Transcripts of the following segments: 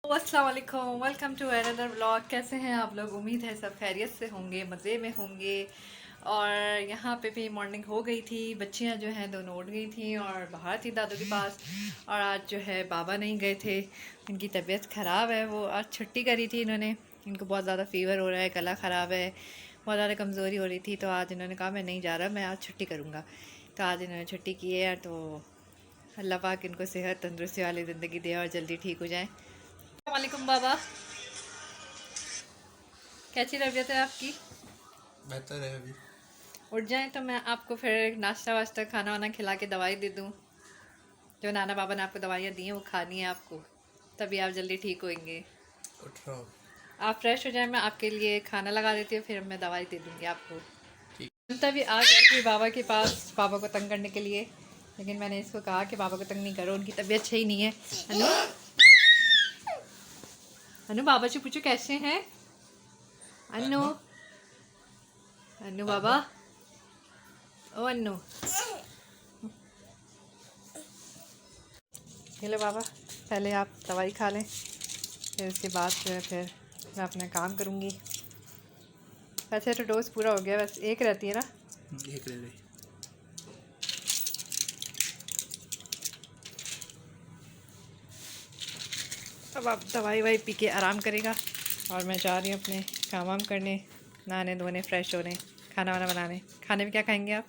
अस्सलाम वालेकुम, welcome to another vlog. कैसे हैं आप लोग? उम्मीद है सब खैरियत से होंगे, मज़े में होंगे। और यहाँ पे भी मॉर्निंग हो गई थी, बच्चियाँ जो हैं दोनों उठ गई थी और बाहर थी दादू के पास। और आज जो है बाबा नहीं गए थे, इनकी तबीयत ख़राब है। वो आज छुट्टी करी थी इन्होंने, इनको बहुत ज़्यादा फ़ीवर हो रहा है, गला ख़राब है, बहुत ज़्यादा कमज़ोरी हो रही थी। तो आज इन्होंने कहा मैं नहीं जा रहा, मैं आज छुट्टी करूँगा। तो आज इन्होंने छुट्टी की है। तो अल्लाह पाक इनको सेहत तंदुरुस्ती वाली ज़िंदगी दे और जल्दी ठीक हो जाए। वालेकुम बाबा, कैसी तबीयत है आपकी? बेहतर है अभी। उठ जाएं तो मैं आपको फिर नाश्ता वाश्ता खाना वाना खिला के दवाई दे दूं। जो नाना बाबा ने आपको दवाइयाँ दी हैं वो खानी है आपको, तभी आप जल्दी ठीक होंगे। उठ रहा हूँ। आप फ्रेश हो जाएं, मैं आपके लिए खाना लगा देती हूँ, फिर मैं दवाई दे दूँगी आपको। ठीक। तभी आ गई थी बाबा के पास, बाबा को तंग करने के लिए। लेकिन मैंने इसको कहा कि बाबा को तंग नहीं करो, उनकी तबीयत सही नहीं है। अनु, अनु बाबा से पूछो कैसे हैं। अनु, अन्नू, अनु बाबा, अन्नू, ओ अनु। हेलो बाबा, पहले आप दवाई खा लें, फिर उसके बाद जो है फिर मैं अपना काम करूँगी। वैसे तो डोज पूरा हो गया, बस एक रहती है ना। एक रह गई। अब आप दवाई वाई पी के आराम करेगा और मैं जा रही हूँ अपने काम वाम करने, नहाने धोने, फ्रेश होने, खाना वाना बनाने। खाने में क्या खाएंगे आप?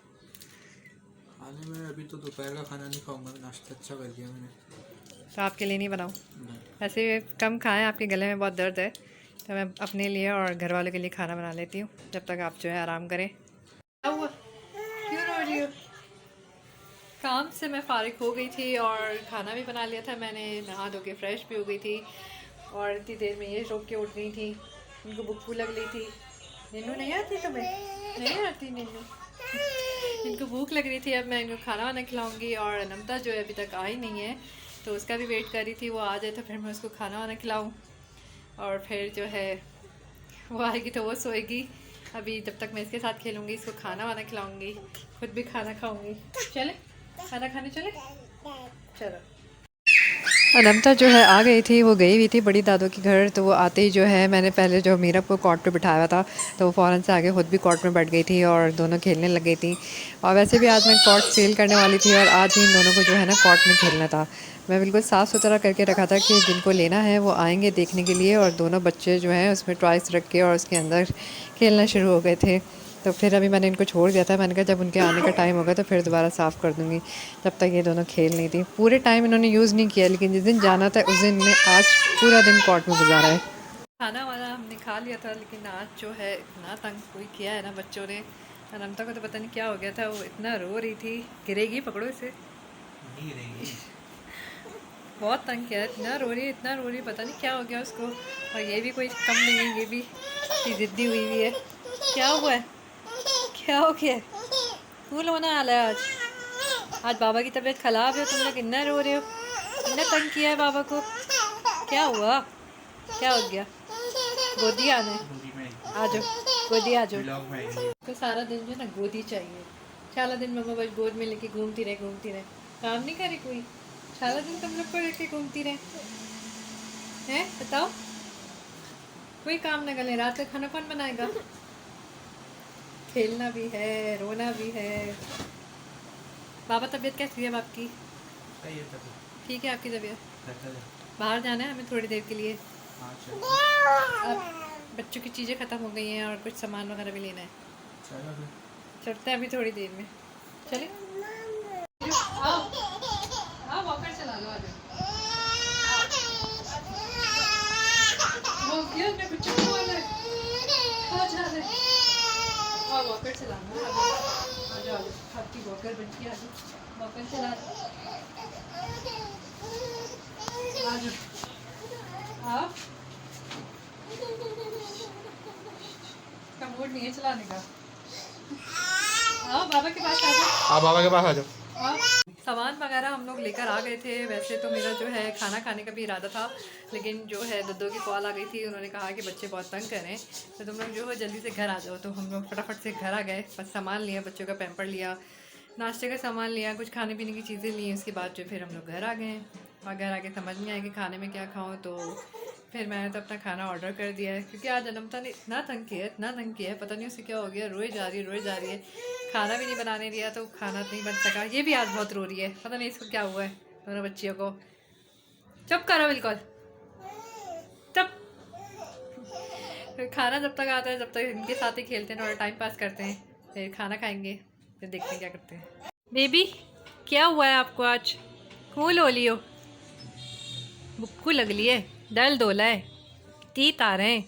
खाने में अभी तो दोपहर का खाना नहीं खाऊंगा, नाश्ता अच्छा कर दिया मैंने। तो आपके लिए नहीं बनाऊँ? नहीं। वैसे कम खाएं, आपके गले में बहुत दर्द है। तो मैं अपने लिए और घर वालों के लिए खाना बना लेती हूँ, जब तक आप जो है आराम करें। क्या हुआ? क्यों रो रही हो? काम से मैं फ़ारिग हो गई थी और खाना भी बना लिया था मैंने, नहा धो के फ्रेश भी हो गई थी। और इतनी देर में ये रोक के उठ गई थी, उनको भूख लग रही थी। नीनू नहीं आती तुम्हें? नहीं आती नीनू? इनको भूख लग रही थी। अब मैं इनको खाना वाना खिलाऊंगी। और नमता जो है अभी तक आई नहीं है, तो उसका भी वेट कर रही थी, वो आ जाए तो फिर मैं उसको खाना वाना खिलाऊँ। और फिर जो है वो आएगी तो वो सोएगी। अभी जब तक मैं इसके साथ खेलूँगी, इसको खाना वाना खिलाऊँगी, खुद भी खाना खाऊँगी। चले खाना खाने चले, चलो। अनमता जो है आ गई थी, वो गई हुई थी बड़ी दादू के घर। तो वो आते ही जो है मैंने पहले जो मीरब को कॉट पे बिठाया था, तो वो फ़ौरन से आगे खुद भी कॉट में बैठ गई थी और दोनों खेलने लग गई थी। और वैसे भी आज मैं कॉट सेल करने वाली थी और आज ही इन दोनों को जो है ना कॉट में खेलना था। मैं बिल्कुल साफ़ सुथरा करके रखा था कि जिनको लेना है वो आएंगे देखने के लिए। और दोनों बच्चे जो हैं उसमें टॉयस रख के और उसके अंदर खेलना शुरू हो गए थे। तो फिर अभी मैंने इनको छोड़ दिया था, मैंने कहा जब उनके आने का टाइम होगा तो फिर दोबारा साफ़ कर दूँगी। तब तक ये दोनों खेल नहीं थी, पूरे टाइम इन्होंने यूज़ नहीं किया, लेकिन जिस दिन जाना था उस दिन इन्होंने आज पूरा दिन कॉट में गुजारा है। खाना वाना हमने खा लिया था, लेकिन आज जो है इतना तंग कोई किया है ना बच्चों ने। अनमता को तो पता नहीं क्या हो गया था, वो इतना रो रही थी। गिरेगी, पकड़ो इसे। नहीं रहेगी। बहुत तंग किया है, इतना रो रही है, इतना रो रही है, पता नहीं क्या हो गया उसको। और ये भी कोई कम नहीं है, ये भी ज़िद्दी हुई हुई है। क्या हुआ है? क्या हो गया? फूल होना आला है आज बाबा की तबीयत ख़राब है, तुम लोग इतना रो रहे हो, इतना तंग किया है बाबा को। क्या हुआ? क्या हो गया? गोदी आना है? गोदी में आ जाओ, गोदी आ जाओ। ब्लॉग में आएगी। तो सारा दिन जो है ना गोदी चाहिए। सारा दिन मम्मा बस गोद में लेके घूमती रहे, घूमती रहे। काम नहीं करे कोई? सारा दिन तुम लोग को लेके घूमती रहे हैं? बताओ, कोई काम ना करें, रात का खाना कौन बनाएगा? खेलना भी है, रोना भी है। बाबा तबीयत कैसी है अब आपकी? सही है तभी। ठीक है आपकी तबीयत? बेहतर है। बाहर जाना है हमें थोड़ी देर के लिए। हाँ चलो। अब बच्चों की चीज़ें ख़त्म हो गई हैं और कुछ सामान वगैरह भी लेना है। चलो फिर। चलते हैं अभी थोड़ी देर में। चले आओ, आओ वॉकर चला लो। आ जाओ। वो क्यों मैं कुछ नहीं बोल रहा है। कहाँ जा रहे हैं? आओ वॉकर चला लो। आ जाओ, आ जाओ, आ जाओ। आपकी वॉकर बन के आ जाओ, वॉकर चला आ जाओ। आप का मूड नहीं है चलाने का। आओ बाबा के पास आ जाओ। आप बाबा के पास आ जाओ। हाँ, सामान वगैरह हम लोग लेकर आ गए थे। वैसे तो मेरा जो है खाना खाने का भी इरादा था, लेकिन जो है दद्दो की कॉल आ गई थी, उन्होंने कहा कि बच्चे बहुत तंग कर रहे हैं, तो तुम लोग जो है जल्दी से घर आ जाओ। तो हम लोग फटाफट से घर आ गए, बस सामान लिया, बच्चों का पैम्पर लिया, नाश्ते का सामान लिया, कुछ खाने पीने की चीज़ें ली। उसके बाद जो फिर हम लोग घर आ गए हैं। और घर आके समझ नहीं आया कि खाने में क्या खाऊँ, तो फिर मैंने तो अपना खाना ऑर्डर कर दिया है, क्योंकि आज अनमता ने इतना तंग किया है, पता नहीं उसे क्या हो गया, रोए जा रही है। खाना भी नहीं बनाने दिया तो खाना नहीं बन सका। ये भी आज बहुत रो रही है, पता नहीं इसको क्या हुआ है। दोनों बच्चियों को चुप करो बिल्कुल, चुप। फिर खाना जब तक आता है, जब तक इनके साथ ही खेलते हैं, थोड़ा टाइम पास करते हैं, फिर खाना खाएंगे, फिर देखते हैं क्या करते हैं। बेबी क्या हुआ है आपको आज? कूल हो लियो, बुक्कू लगली है, दल दोला है, तीत आ रहे हैं,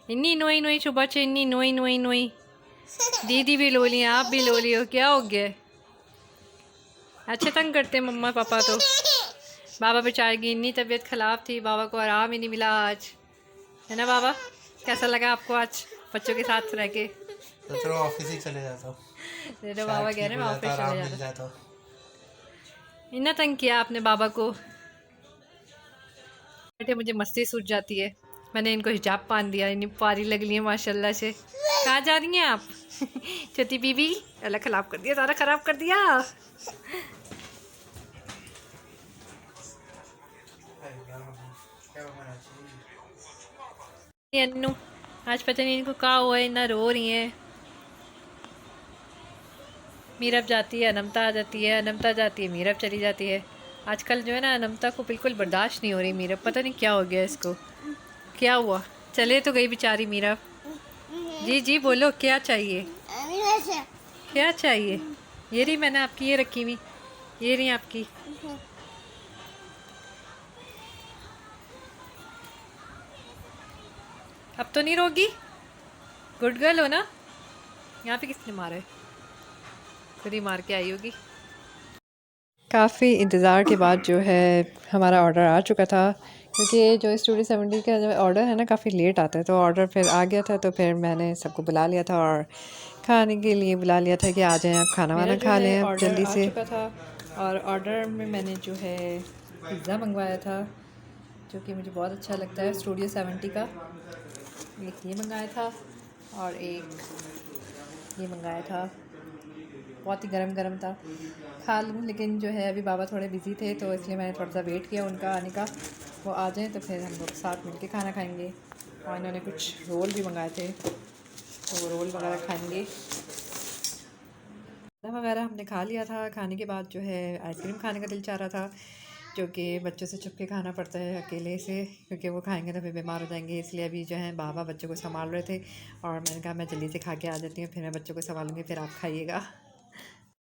इन्नी नोई नोई सुबह से, इन्नी नोई नोई नोई। दीदी भी लो ली, आप भी लो लियो, क्या हो गया? अच्छे तंग करते हैं मम्मा पापा तो। बाबा बेचारे की इन्नी तबीयत ख़राब थी, बाबा को आराम ही नहीं मिला आज, है ना बाबा? कैसा लगा आपको आज बच्चों के साथ रह के? तो चलो ऑफिस ही चले जाता हूँ। तो बाबा कह रहे हैं मैं ऑफिस चले जाता हूँ। इतना तंग किया आपने बाबा को। बेटे मुझे मस्ती सूझ जाती है, मैंने इनको हिजाब पहन दिया, इन्हीं पारी लग ली है माशाल्लाह से। कहाँ जा रही हैं आप? छोटी बीबी, अल्लाह ख़राब कर दिया, सारा ख़राब कर दिया। अन्नू आज पता नहीं इनको क्या हुआ है, इतना रो रही हैं। मीरब जाती है, अनमता आ जाती है, अनमता जाती है, मीरब चली जाती है। आजकल जो है ना, अनमता को बिल्कुल बर्दाश्त नहीं हो रही मीरब, पता नहीं क्या हो गया इसको, क्या हुआ? चले तो गई बेचारी मीरब। जी जी बोलो, क्या चाहिए? क्या चाहिए? ये रही, मैंने आपकी ये रखी हुई, ये रही आपकी। अब तो नहीं रोगी? गुड गर्ल हो ना? यहाँ पे किसने मारा है? खुद ही मार के आई होगी। काफ़ी इंतज़ार के बाद जो है हमारा ऑर्डर आ चुका था, क्योंकि जो स्टूडियो 70 का जो ऑर्डर है ना काफ़ी लेट आता है, तो ऑर्डर फिर आ गया था, तो फिर मैंने सबको बुला लिया था और खाने के लिए बुला लिया था कि आ जाएं आप खाना वाना खा लें अब जल्दी से। चुका था और ऑर्डर में मैंने जो है पिज़्ज़ा मंगवाया था, जो कि मुझे बहुत अच्छा लगता है स्टूडियो 70 का। एक ये मंगाया था और एक ये मंगाया था, बहुत ही गरम था, खा लूँ, लेकिन जो है अभी बाबा थोड़े बिज़ी थे तो इसलिए मैंने थोड़ा सा वेट किया उनका आने का। वो आ जाएं तो फिर हम लोग साथ मिलके खाना खाएंगे। और इन्होंने कुछ रोल भी मंगाए थे, तो वो रोल वगैरह खाएंगे। खाना वगैरह हमने खा लिया था। खाने के बाद जो है आइसक्रीम खाने का दिल चाह रहा था, जो कि बच्चों से छुप के खाना पड़ता है अकेले से, क्योंकि वो खाएंगे तो फिर बीमार हो जाएंगे। इसलिए अभी जो है बाबा बच्चों को संभाल रहे थे और मैंने कहा मैं जल्दी से खा के आ जाती हूँ, फिर मैं बच्चों को संभालूंगी, फिर आप खाइएगा।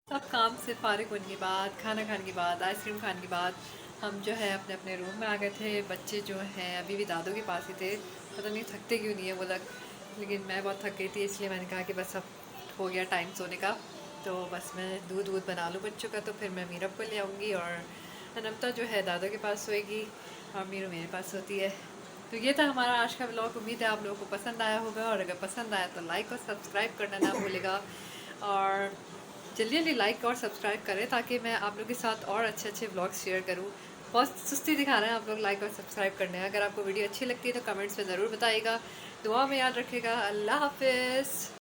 सब काम से फारिग होने के बाद, खाना खाने के बाद, आइसक्रीम खाने के बाद हम जो है अपने अपने रूम में आ गए थे। बच्चे जो हैं अभी भी दादों के पास ही थे, पता नहीं थकते क्यों नहीं है वो लोग, लेकिन मैं बहुत थक गई थी, इसलिए मैंने कहा कि बस अब हो गया टाइम सोने का, तो बस मैं दूध बना लूँ बच्चों का, तो फिर मैं मीरब को ले आऊँगी और अनमता जो है दादों के पास सोएगी और मीरू मेरे पास सोती है। तो ये था हमारा आज का व्लॉग। उम्मीद है आप लोगों को पसंद आया होगा, और अगर पसंद आया तो लाइक और सब्सक्राइब करना ना भूलेगा, और जल्दी लाइक और सब्सक्राइब करें ताकि मैं आप लोगों के साथ और अच्छे व्लॉग्स शेयर करूं। बहुत सुस्ती दिखा रहे हैं आप लोग लाइक और सब्सक्राइब करने हैं। अगर आपको वीडियो अच्छी लगती है तो कमेंट्स में ज़रूर बताइएगा, दुआ में याद रखिएगा। अल्लाह हाफिज़।